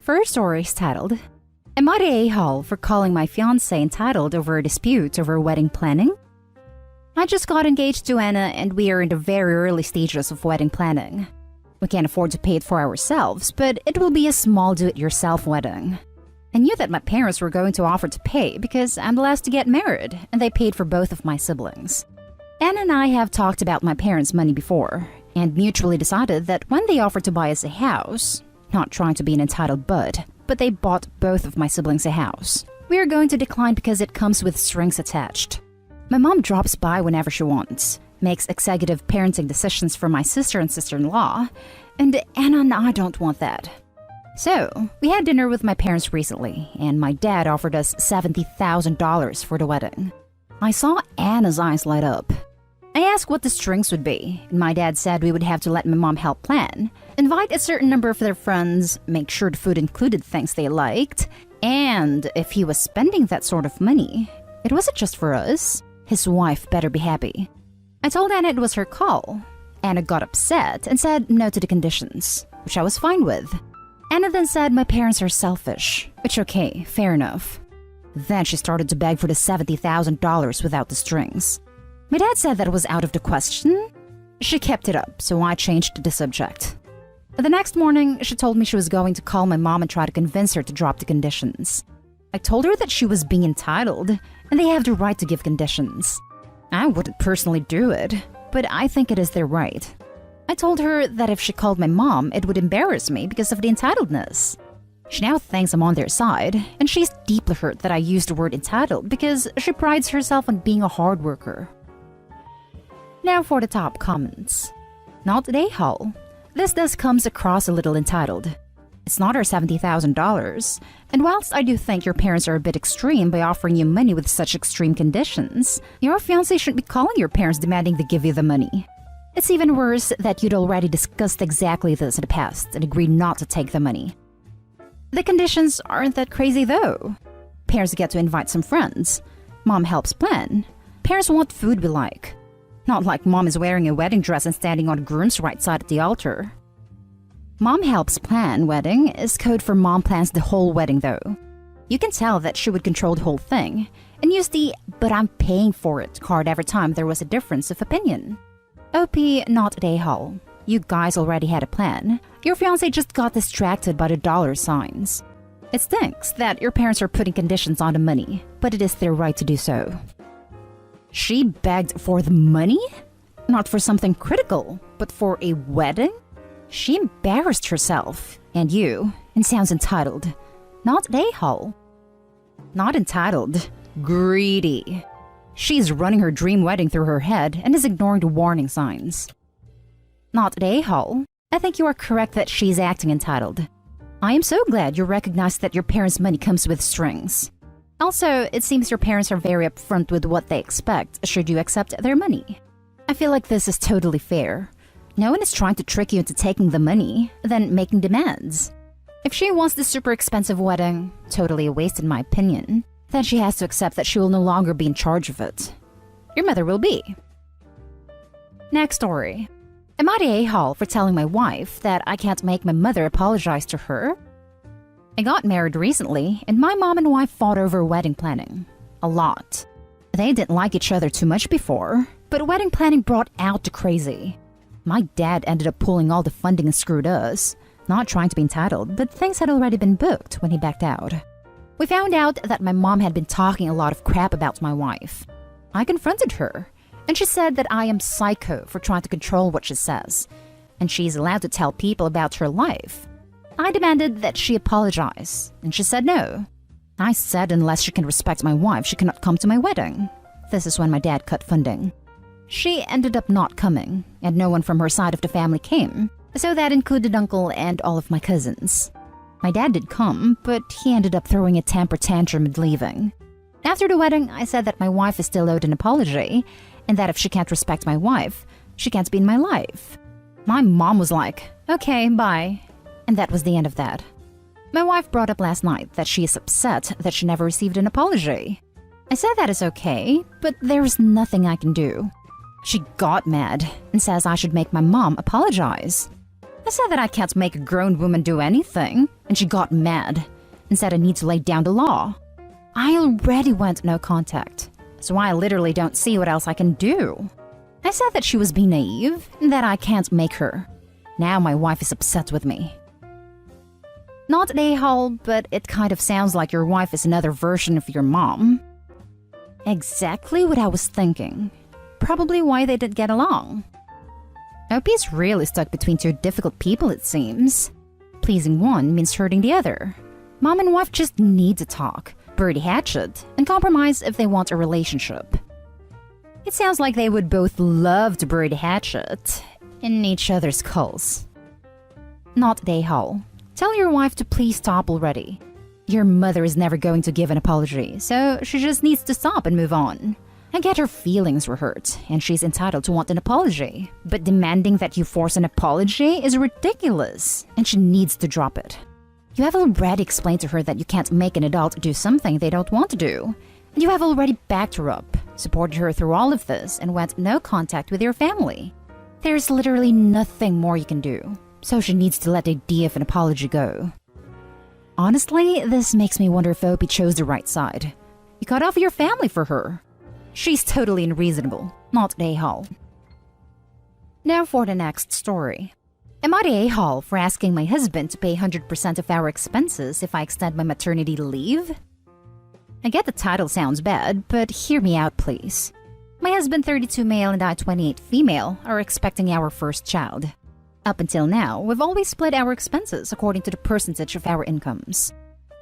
first story is titled, Am I the a-hole for calling my fiancé entitled over a dispute over wedding planning? I just got engaged to Anna and we are in the very early stages of wedding planning. We can't afford to pay it for ourselves, but it will be a small do-it-yourself wedding. I knew that my parents were going to offer to pay because I'm the last to get married, and they paid for both of my siblings. Anna and I have talked about my parents' money before, and mutually decided that when they offered to buy us a house, not trying to be an entitled bud, but they bought both of my siblings a house, we are going to decline because it comes with strings attached. My mom drops by whenever she wants, makes executive parenting decisions for my sister and sister-in-law, and Anna and I don't want that. So, we had dinner with my parents recently, and my dad offered us $70,000 for the wedding. I saw Anna's eyes light up. I asked what the strings would be, and my dad said we would have to let my mom help plan, invite a certain number of their friends, make sure the food included things they liked, and if he was spending that sort of money, it wasn't just for us. His wife better be happy. I told Anna it was her call. Anna got upset and said no to the conditions, which I was fine with. Anna then said my parents are selfish, which okay, fair enough. Then she started to beg for the $70,000 without the strings. My dad said that it was out of the question. She kept it up, so I changed the subject. The next morning, she told me she was going to call my mom and try to convince her to drop the conditions. I told her that she was being entitled, and they have the right to give conditions. I wouldn't personally do it, but I think it is their right. I told her that if she called my mom, it would embarrass me because of the entitledness. She now thinks I'm on their side, and she's deeply hurt that I used the word entitled because she prides herself on being a hard worker. Now for the top comments. Not the a-hole. This comes across a little entitled. It's not our $70,000, and whilst I do think your parents are a bit extreme by offering you money with such extreme conditions, your fiancé shouldn't be calling your parents demanding they give you the money. It's even worse that you'd already discussed exactly this in the past and agreed not to take the money. The conditions aren't that crazy though. Parents get to invite some friends. Mom helps plan. Parents want food we like. Not like mom is wearing a wedding dress and standing on the groom's right side at the altar. Mom helps plan wedding is code for mom plans the whole wedding though. You can tell that she would control the whole thing and use the "but I'm paying for it" card every time there was a difference of opinion. OP, not the a-hole. You guys already had a plan. Your fiancé just got distracted by the dollar signs. It stinks that your parents are putting conditions on the money, but it is their right to do so. She begged for the money? Not for something critical, but for a wedding? She embarrassed herself, and you, and sounds entitled. Not a-hole. Not entitled. Greedy. She's running her dream wedding through her head and is ignoring the warning signs. Not a-hole. I think you are correct that she's acting entitled. I am so glad you recognize that your parents' money comes with strings. Also, it seems your parents are very upfront with what they expect should you accept their money. I feel like this is totally fair. No one is trying to trick you into taking the money, then making demands. If she wants the super expensive wedding, totally a waste in my opinion, then she has to accept that she will no longer be in charge of it. Your mother will be. Next story. Am I the a-hole for telling my wife that I can't make my mother apologize to her? I got married recently, and my mom and wife fought over wedding planning. A lot. They didn't like each other too much before, but wedding planning brought out the crazy. My dad ended up pulling all the funding and screwed us. Not trying to be entitled, but things had already been booked when he backed out. We found out that my mom had been talking a lot of crap about my wife. I confronted her, and she said that I am psycho for trying to control what she says, and she's allowed to tell people about her life. I demanded that she apologize, and she said no. I said unless she can respect my wife, she cannot come to my wedding. This is when my dad cut funding. She ended up not coming, and no one from her side of the family came, so that included uncle and all of my cousins. My dad did come, but he ended up throwing a temper tantrum and leaving. After the wedding, I said that my wife is still owed an apology, and that if she can't respect my wife, she can't be in my life. My mom was like, okay, bye. And that was the end of that. My wife brought up last night that she is upset that she never received an apology. I said that is okay, but there is nothing I can do. She got mad and says I should make my mom apologize. I said that I can't make a grown woman do anything, and she got mad and said I need to lay down the law. I already went no contact, so I literally don't see what else I can do. I said that she was being naive and that I can't make her. Now my wife is upset with me. Not an a-hole, but it kind of sounds like your wife is another version of your mom. Exactly what I was thinking. Probably why they didn't get along. Opie is really stuck between two difficult people, it seems. Pleasing one means hurting the other. Mom and wife just need to talk, bury hatchet, and compromise if they want a relationship. It sounds like they would both love to bury the hatchet in each other's skulls. Not a hole. Tell your wife to please stop already. Your mother is never going to give an apology, so she just needs to stop and move on. I get her feelings were hurt, and she's entitled to want an apology. But demanding that you force an apology is ridiculous, and she needs to drop it. You have already explained to her that you can't make an adult do something they don't want to do. And you have already backed her up, supported her through all of this, and went no contact with your family. There's literally nothing more you can do, so she needs to let the idea of an apology go. Honestly, this makes me wonder if Opie chose the right side. You cut off your family for her. She's totally unreasonable, not an a-hole. Now for the next story. Am I the a-hole for asking my husband to pay 100% of our expenses if I extend my maternity leave? I get the title sounds bad, but hear me out please. My husband, 32 male and I, 28 female, are expecting our first child. Up until now, we've always split our expenses according to the percentage of our incomes.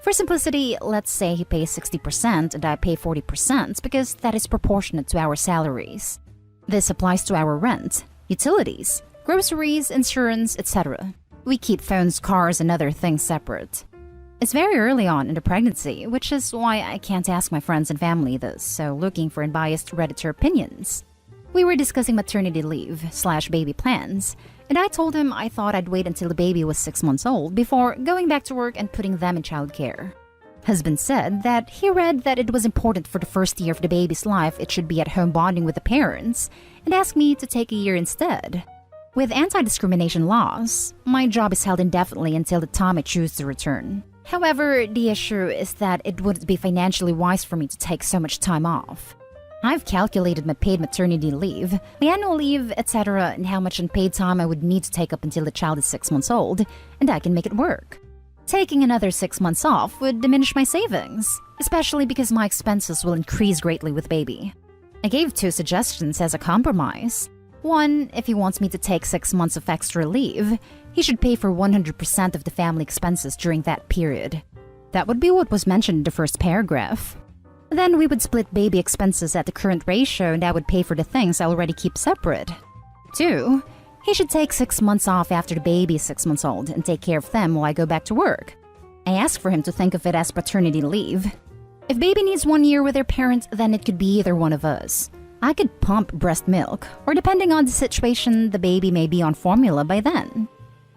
For simplicity, let's say he pays 60% and I pay 40% because that is proportionate to our salaries. This applies to our rent, utilities, groceries, insurance, etc. We keep phones, cars, and other things separate. It's very early on in the pregnancy, which is why I can't ask my friends and family this, so looking for unbiased Redditor opinions. We were discussing maternity leave/baby plans, and I told him I thought I'd wait until the baby was 6 months old before going back to work and putting them in childcare. Husband said that he read that it was important for the first year of the baby's life it should be at home bonding with the parents, and asked me to take a year instead. With anti-discrimination laws, my job is held indefinitely until the time I choose to return. However, the issue is that it wouldn't be financially wise for me to take so much time off. I've calculated my paid maternity leave, my annual leave, etc., and how much unpaid time I would need to take up until the child is 6 months old, and I can make it work. Taking another 6 months off would diminish my savings, especially because my expenses will increase greatly with baby. I gave 2 suggestions as a compromise. One, if he wants me to take 6 months of extra leave, he should pay for 100% of the family expenses during that period. That would be what was mentioned in the first paragraph. Then we would split baby expenses at the current ratio and I would pay for the things I already keep separate. 2, he should take 6 months off after the baby is 6 months old and take care of them while I go back to work. I asked for him to think of it as paternity leave. If baby needs 1 year with their parents, then it could be either one of us. I could pump breast milk, or depending on the situation, the baby may be on formula by then.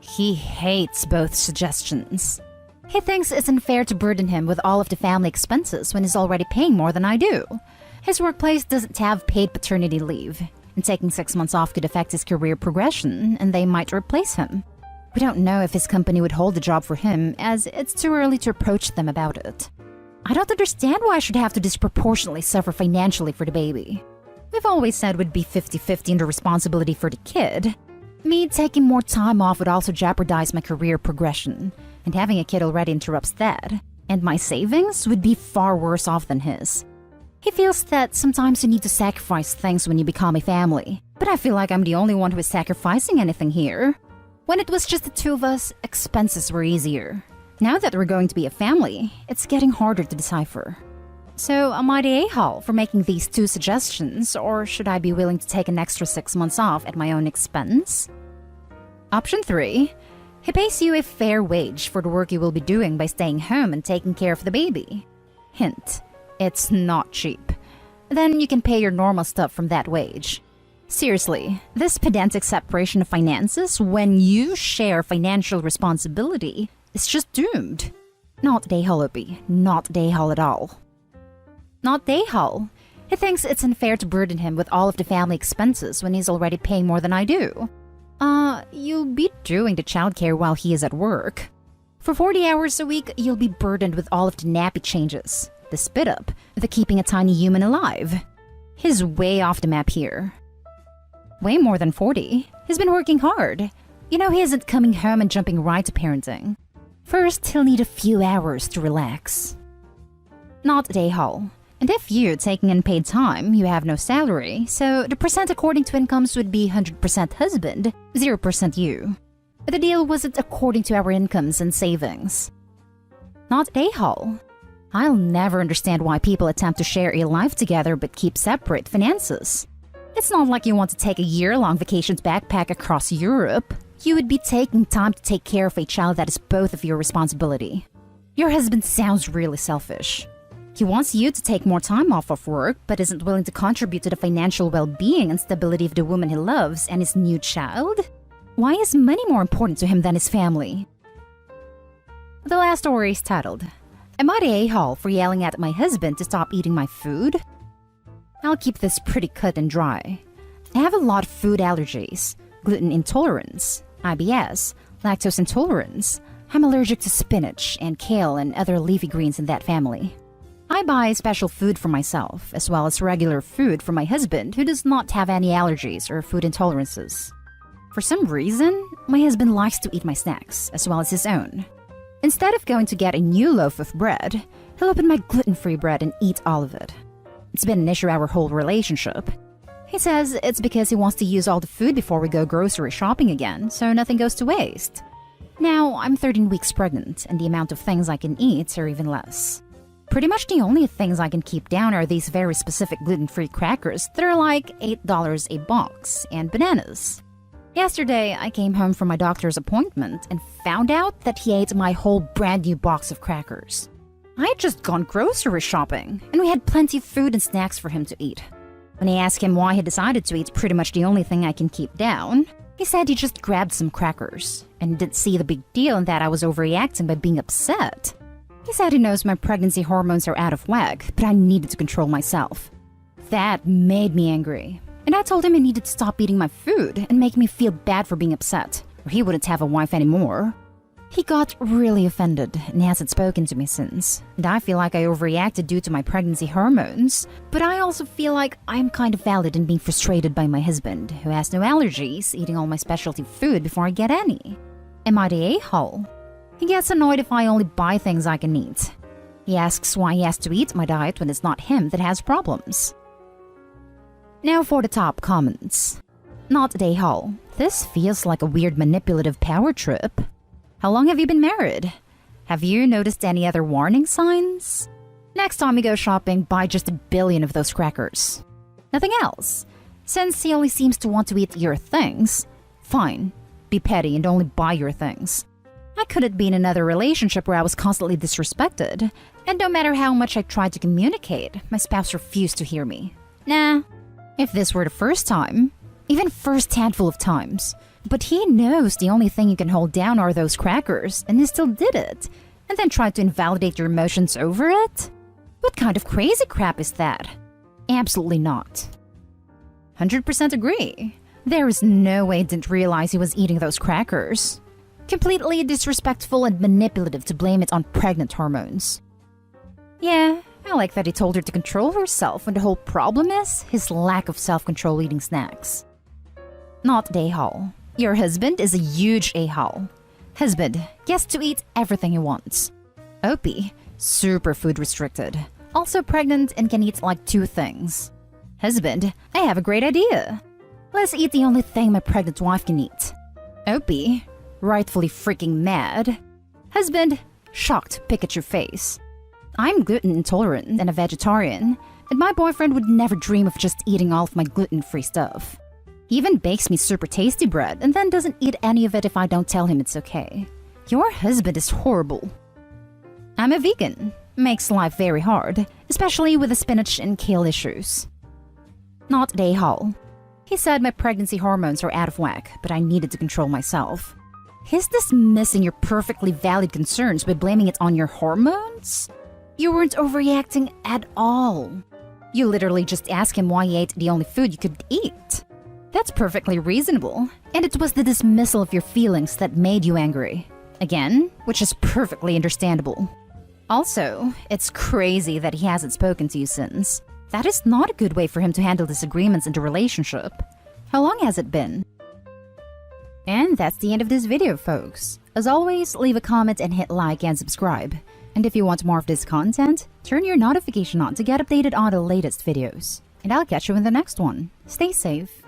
He hates both suggestions. He thinks it's unfair to burden him with all of the family expenses when he's already paying more than I do. His workplace doesn't have paid paternity leave, and taking 6 months off could affect his career progression, and they might replace him. We don't know if his company would hold the job for him, as it's too early to approach them about it. I don't understand why I should have to disproportionately suffer financially for the baby. We've always said we'd be 50-50 in the responsibility for the kid. Me taking more time off would also jeopardize my career progression, and having a kid already interrupts that, and my savings would be far worse off than his. He feels that sometimes you need to sacrifice things when you become a family, but I feel like I'm the only one who is sacrificing anything here. When it was just the 2 of us, expenses were easier. Now that we're going to be a family, it's getting harder to decipher. So, am I the a-hole for making these 2 suggestions, or should I be willing to take an extra 6 months off at my own expense? Option 3. He pays you a fair wage for the work you will be doing by staying home and taking care of the baby. Hint, it's not cheap. Then you can pay your normal stuff from that wage. Seriously, this pedantic separation of finances when you share financial responsibility is just doomed. Not the a-hole, Opie. Not the a-hole at all. Not the a-hole. He thinks it's unfair to burden him with all of the family expenses when he's already paying more than I do. You'll be doing the childcare while he is at work. For 40 hours a week, you'll be burdened with all of the nappy changes, the spit up, the keeping a tiny human alive. He's way off the map here. Way more than 40. He's been working hard. You know he isn't coming home and jumping right to parenting. First, he'll need a few hours to relax. Not day haul. And if you're taking unpaid time, you have no salary, so the percent according to incomes would be 100% husband, 0% you. But the deal wasn't according to our incomes and savings. Not day haul. I'll never understand why people attempt to share a life together but keep separate finances. It's not like you want to take a year-long vacations backpack across Europe. You would be taking time to take care of a child that is both of your responsibility. Your husband sounds really selfish. He wants you to take more time off of work, but isn't willing to contribute to the financial well-being and stability of the woman he loves and his new child? Why is money more important to him than his family? The last story is titled, Am I the a-hole for yelling at my husband to stop eating my food? I'll keep this pretty cut and dry. I have a lot of food allergies, gluten intolerance, IBS, lactose intolerance. I'm allergic to spinach and kale and other leafy greens in that family. I buy special food for myself, as well as regular food for my husband who does not have any allergies or food intolerances. For some reason, my husband likes to eat my snacks, as well as his own. Instead of going to get a new loaf of bread, he'll open my gluten-free bread and eat all of it. It's been an issue our whole relationship. He says it's because he wants to use all the food before we go grocery shopping again, so nothing goes to waste. Now, I'm 13 weeks pregnant, and the amount of things I can eat are even less. Pretty much the only things I can keep down are these very specific gluten-free crackers that are like $8 a box, and bananas. Yesterday, I came home from my doctor's appointment and found out that he ate my whole brand new box of crackers. I had just gone grocery shopping, and we had plenty of food and snacks for him to eat. When I asked him why he decided to eat pretty much the only thing I can keep down, he said he just grabbed some crackers, and didn't see the big deal in that I was overreacting by being upset. He said he knows my pregnancy hormones are out of whack, but I needed to control myself. That made me angry, and I told him he needed to stop eating my food and make me feel bad for being upset, or he wouldn't have a wife anymore. He got really offended and hasn't spoken to me since, and I feel like I overreacted due to my pregnancy hormones, but I also feel like I'm kind of valid in being frustrated by my husband, who has no allergies, eating all my specialty food before I get any. Am I the a-hole? He gets annoyed if I only buy things I can eat. He asks why he has to eat my diet when it's not him that has problems. Now for the top comments. Not the a-hole. This feels like a weird manipulative power trip. How long have you been married? Have you noticed any other warning signs? Next time you go shopping, buy just 1 billion of those crackers. Nothing else. Since he only seems to want to eat your things, fine, be petty and only buy your things. I couldn't be in another relationship where I was constantly disrespected, and no matter how much I tried to communicate, my spouse refused to hear me. Nah, if this were the first time, even first handful of times, but he knows the only thing you can hold down are those crackers, and he still did it, and then tried to invalidate your emotions over it? What kind of crazy crap is that? Absolutely not. 100% agree. There is no way I didn't realize he was eating those crackers. Completely disrespectful and manipulative to blame it on pregnant hormones. Yeah, I like that he told her to control herself when the whole problem is his lack of self-control eating snacks. Not the a-hole. Your husband is a huge a-hole. Husband gets to eat everything he wants. Opie, super food restricted. Also pregnant and can eat like 2 things. Husband, I have a great idea. Let's eat the only thing my pregnant wife can eat. Opie, rightfully freaking mad. Husband, shocked Pikachu face. I'm gluten intolerant and a vegetarian, and my boyfriend would never dream of just eating all of my gluten-free stuff. He even bakes me super tasty bread and then doesn't eat any of it if I don't tell him it's okay. Your husband is horrible. I'm a vegan. Makes life very hard, especially with the spinach and kale issues. Not the a-hole. He said my pregnancy hormones are out of whack, but I needed to control myself. He's dismissing your perfectly valid concerns by blaming it on your hormones? You weren't overreacting at all. You literally just asked him why he ate the only food you could eat. That's perfectly reasonable. And it was the dismissal of your feelings that made you angry. Again, which is perfectly understandable. Also, it's crazy that he hasn't spoken to you since. That is not a good way for him to handle disagreements in the relationship. How long has it been? And that's the end of this video, folks. As always, leave a comment and hit like and subscribe. And if you want more of this content, turn your notification on to get updated on the latest videos. And I'll catch you in the next one. Stay safe.